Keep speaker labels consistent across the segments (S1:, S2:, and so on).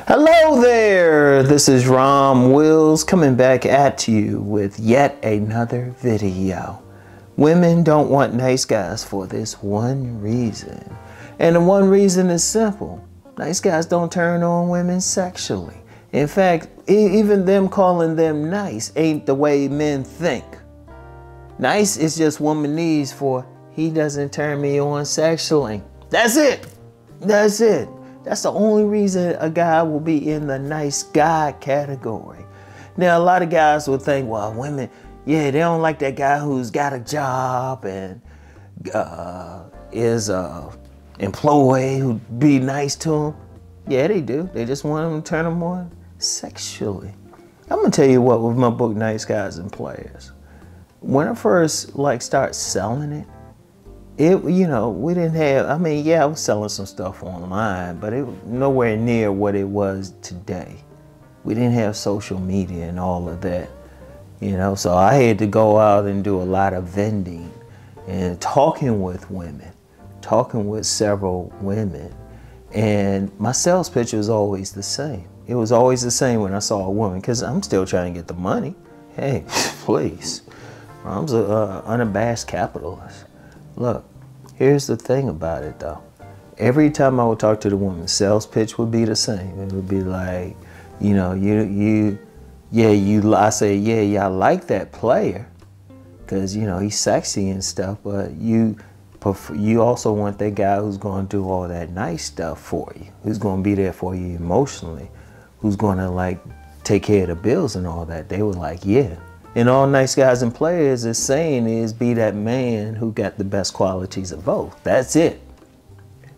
S1: Hello there, this is Rom Wills coming back at you with yet another video. Women don't want nice guys for this one reason. And the one reason is simple. Nice guys don't turn on women sexually. In fact, even them calling them nice ain't the way men think. Nice is just woman needs for he doesn't turn me on sexually. That's it. That's it. That's the only reason a guy will be in the nice guy category. Now, a lot of guys will think, well, women, yeah, they don't like that guy who's got a job and is a employee who'd be nice to him. Yeah, they do. They just want him to turn them on sexually. I'm gonna tell you what, with my book, Nice Guys and Players, when I first start selling it, we didn't have, I mean, yeah, I was selling some stuff online, but it was nowhere near what it was today. We didn't have social media and all of that, so I had to go out and do a lot of vending and talking with women, talking with several women. And my sales pitch was always the same. It was always the same when I saw a woman, because I'm still trying to get the money. Hey, please. I'm an unabashed capitalist. Look, here's the thing about it though. Every time I would talk to the woman, sales pitch would be the same. It would be like, I say, yeah, I like that player because, he's sexy and stuff, but you also want that guy who's going to do all that nice stuff for you, who's going to be there for you emotionally, who's going to take care of the bills and all that. They were like, yeah. And all nice guys and players is saying is be that man who got the best qualities of both. That's it.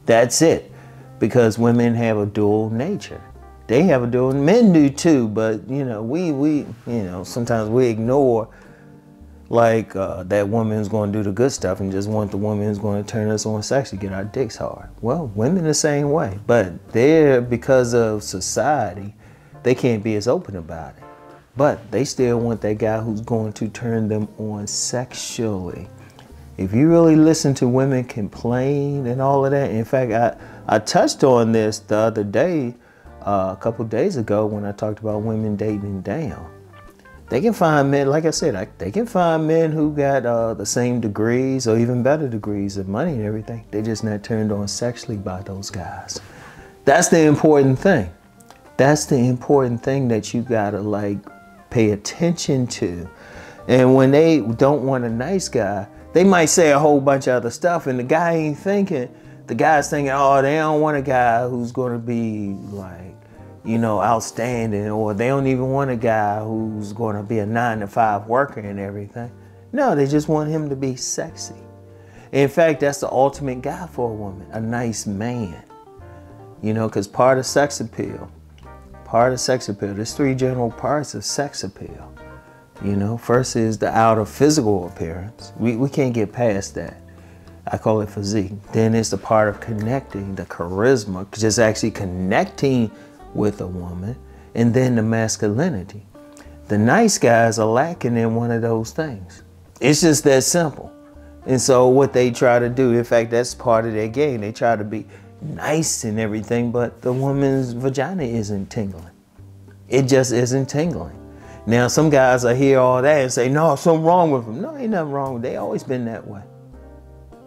S1: That's it. Because women have a dual nature. They have a dual, men do too, but we sometimes we ignore that woman who's going to do the good stuff and just want the woman who's going to turn us on sexually, get our dicks hard. Well, women the same way, but because of society, they can't be as open about it. But they still want that guy who's going to turn them on sexually. If you really listen to women complain and all of that, in fact, I touched on this the other day, a couple days ago when I talked about women dating down. They can find men, like I said, they can find men who got the same degrees or even better degrees of money and everything. They're just not turned on sexually by those guys. That's the important thing. That's the important thing that you gotta pay attention to. And when they don't want a nice guy, they might say a whole bunch of other stuff and the guy ain't thinking, the guy's thinking, oh, they don't want a guy who's gonna be outstanding, or they don't even want a guy who's gonna be a 9-to-5 worker and everything. No, they just want him to be sexy. In fact, that's the ultimate guy for a woman, a nice man. Because part of sex appeal, there's 3 general parts of sex appeal. First is the outer physical appearance. We can't get past that. I call it physique. Then it's the part of connecting, the charisma, just actually connecting with a woman. And then the masculinity. The nice guys are lacking in one of those things. It's just that simple. And so what they try to do, in fact, that's part of their game. They try to be nice and everything, but the woman's vagina isn't tingling. It just isn't tingling. Now, some guys will hear all that and say, no, something wrong with them. No, ain't nothing wrong. They always been that way.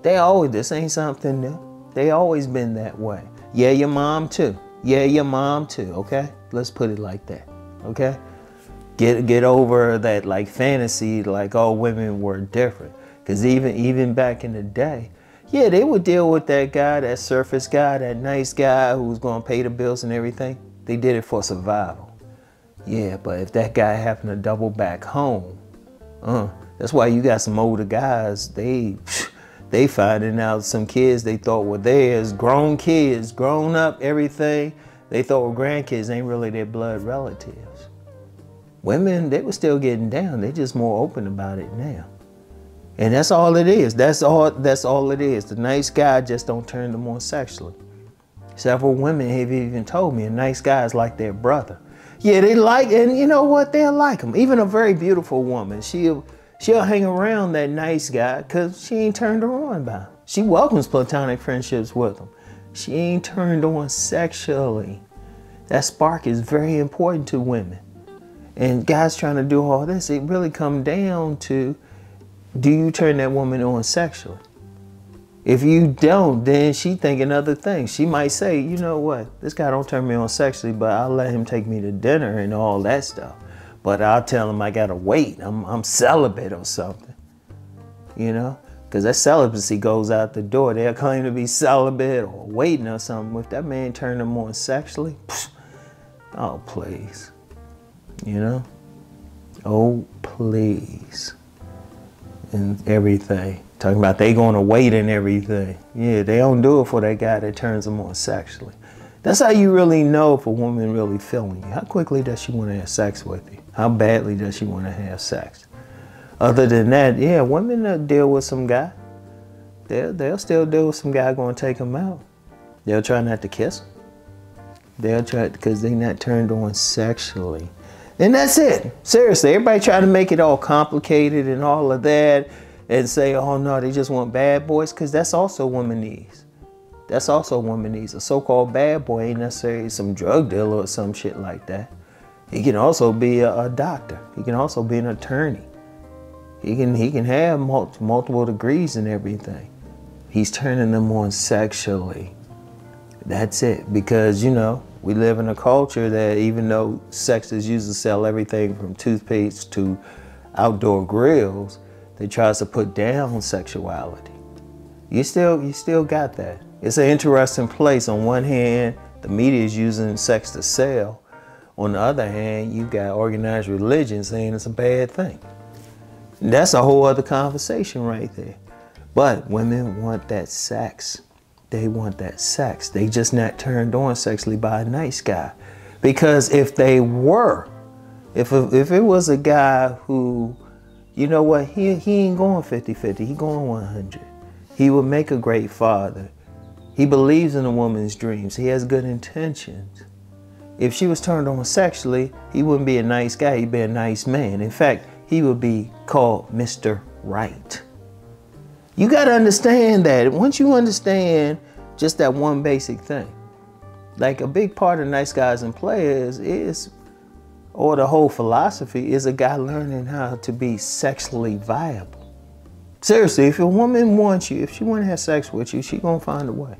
S1: This ain't something new. They always been that way. Yeah, your mom too. Yeah, your mom too, okay? Let's put it like that, okay? Get over that fantasy, all women were different. Because even back in the day, yeah, they would deal with that guy, that surface guy, that nice guy who was going to pay the bills and everything. They did it for survival. Yeah, but if that guy happened to double back home, that's why you got some older guys, they finding out some kids they thought were theirs, grown kids, grown up, everything, they thought were grandkids, ain't really their blood relatives. Women, they were still getting down. They're just more open about it now. And that's all it is. That's all it is. The nice guy just don't turn them on sexually. Several women have even told me a nice guy is like their brother. Yeah, they like, and you know what? They'll like him. Even a very beautiful woman, she'll She'll hang around that nice guy because she ain't turned her on by him. She welcomes platonic friendships with him. She ain't turned on sexually. That spark is very important to women. And guys trying to do all this, it really comes down to, do you turn that woman on sexually? If you don't, then she thinking other things. She might say, you know what, this guy don't turn me on sexually, but I'll let him take me to dinner and all that stuff. But I'll tell him I gotta wait. I'm celibate or something, you know? Because that celibacy goes out the door. They'll claim to be celibate or waiting or something. If that man turned them on sexually, oh, please. You know? Oh, please. And everything. Talking about they going to wait and everything. Yeah, they don't do it for that guy that turns them on sexually. That's how you really know if a woman really feeling you. How quickly does she want to have sex with you? How badly does she want to have sex? Other than that, yeah, women that deal with some guy, they'll still deal with some guy going to take them out. They'll try not to kiss him. They'll try, because they're not turned on sexually. And that's it. Seriously, everybody try to make it all complicated and all of that and say, oh no, they just want bad boys, because that's also women needs. That's also women needs. A so-called bad boy ain't necessarily some drug dealer or some shit like that. He can also be a doctor. He can also be an attorney. He can have multiple degrees and everything. He's turning them on sexually. That's it. Because, you know, we live in a culture that even though sex is used to sell everything from toothpaste to outdoor grills, they tries to put down sexuality. You still got that. It's an interesting place. On one hand, the media is using sex to sell. On the other hand, you got organized religion saying it's a bad thing. That's a whole other conversation right there. But women want that sex. They want that sex. They just not turned on sexually by a nice guy. Because if they were, if it was a guy who, you know what, he ain't going 50-50, he going 100. He would make a great father. He believes in a woman's dreams. He has good intentions. If she was turned on sexually, he wouldn't be a nice guy, he'd be a nice man. In fact, he would be called Mr. Right. You got to understand that. Once you understand just that one basic thing, like a big part of Nice Guys and Players is, or the whole philosophy is, a guy learning how to be sexually viable. Seriously, if a woman wants you, if she want to have sex with you, she going to find a way.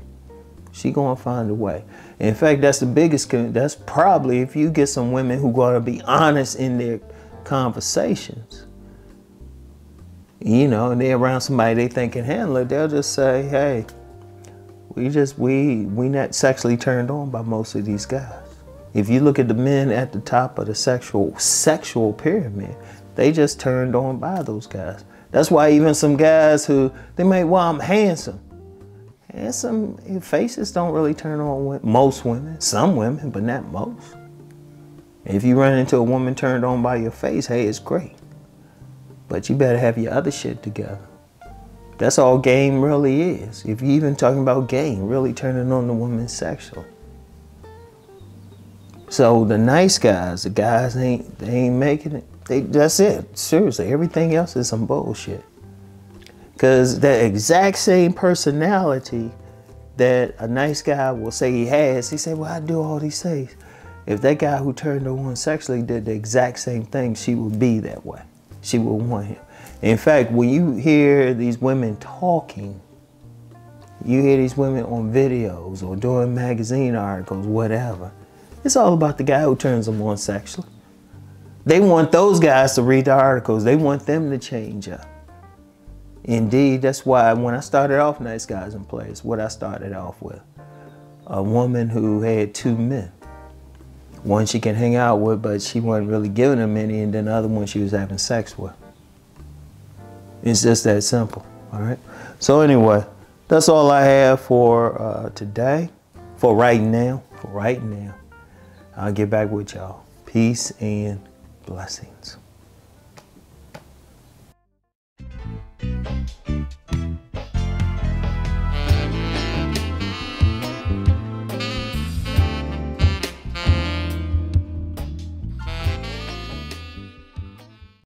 S1: She going to find a way. In fact, that's the biggest, that's probably, if you get some women who going to be honest in their conversations, you know, and they're around somebody they think can handle it, they'll just say, hey, we not sexually turned on by most of these guys. If you look at the men at the top of the sexual pyramid, they just turned on by those guys. That's why even some guys who, they may, well, I'm handsome. Handsome faces don't really turn on most women. Some women, but not most. If you run into a woman turned on by your face, hey, it's great. But you better have your other shit together. That's all game really is. If you even talking about game, really turning on the woman sexual. So the nice guys, the guys they ain't making it. That's it. Seriously, everything else is some bullshit. Because the exact same personality that a nice guy will say he has, he say, well, I do all these things. If that guy who turned her on sexually did the exact same thing, she would be that way. She would want him. In fact, when you hear these women talking, you hear these women on videos or doing magazine articles, whatever, it's all about the guy who turns them on sexually. They want those guys to read the articles. They want them to change up. Indeed, that's why when I started off Nice Guys and Players, what I started off with, a woman who had two men. One she can hang out with, but she wasn't really giving him any, and then the other one she was having sex with. It's just that simple, all right? So anyway, that's all I have for today, for right now. I'll get back with y'all. Peace and blessings.